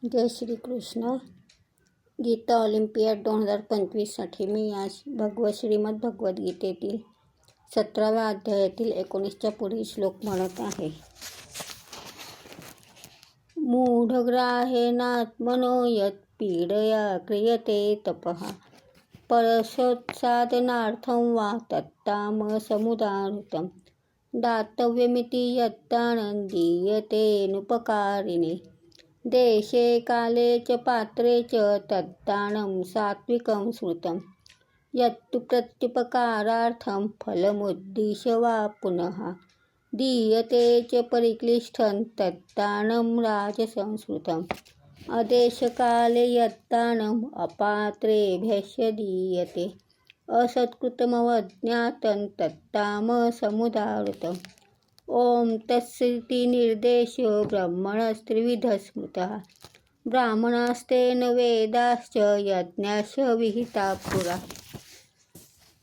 जय Shri Krishna. Gita Olympiad 2025साठी मी आज श्रीमद भगवद्गीतेतील 17व्या अध्यायातील 19च्या पुढील श्लोक म्हणत आहे. मूढग्राहेणात्मनो यत् पीडया क्रियते तपः परसोत्सादनार्थं वा तत्तामसमुदाहृतं दातव्यमिति यत्तानं दीयतेनुपकारिणे देशे काले च पात्रे च तद्दानं सात्विकं श्रुतं यत्तु प्रत्युपकारार्थं फलमुद्दिश्य वा पुनः दीयते च परिक्लिष्टं तद्दानं राजसंस्कृतम् अदेशकाले यत्दानम् अपात्रेभ्यश्च दीयते असत्कृतमवज्ञातं तत्तामसमुदाहृतम्. ओम तत्सदिति निर्देशो ब्रह्मणस्त्रिविधः स्मृतः ब्राह्मणास्तेन वेदाश्च यज्ञाश्च विहिताः पुरा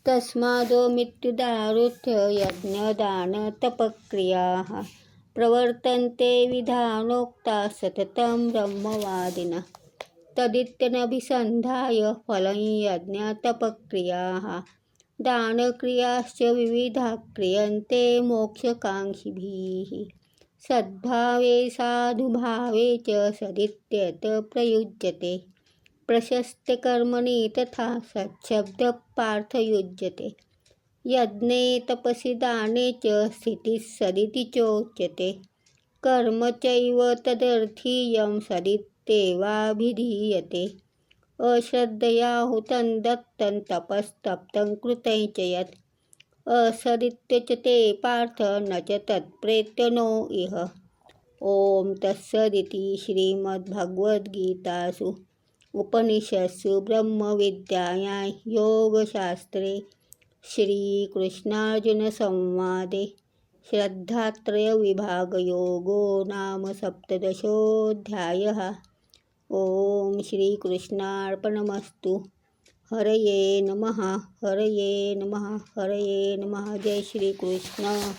तस्मादोमित्युदाहृत्य यज्ञदानतपक्रियाः प्रवर्तन्ते विधानोक्ताः सततं ब्रह्मवादिनः तदित्यनभिसन्धाय फलं यज्ञतपक्रियाः दानक्रियाश्च विविधाः क्रियन्ते मोक्षकाङ्क्षिभिः सद्भावे साधुभावे च सदित्यत प्रयुज्यते प्रशस्त्यकर्मणि तथा सच्छब्दपार्थयुज्यते यज्ञे तपसि दाने च स्थितिः सदिति चोच्यते कर्म चैव तदर्थीयं सदित्येवाभिधीयते अश्रद्धया हुतं दत्तं तपस्तप्तं कृतं च यत् असदित्यचते पार्थ न च तत्प्रेत्य नो इह. ओम तत्सदिति श्रीमद्भगवद्गीतासु उपनिषत्सु ब्रह्मविद्यायां योगशास्त्रे श्रीकृष्णार्जुनसंवादे श्रद्धात्रयविभागयोगो नाम 17ोऽध्यायः. ओम श्रीकृष्णार्पणमस्तु. हरये नमः. हरये नमः. हरये नमः. जय श्री कृष्ण.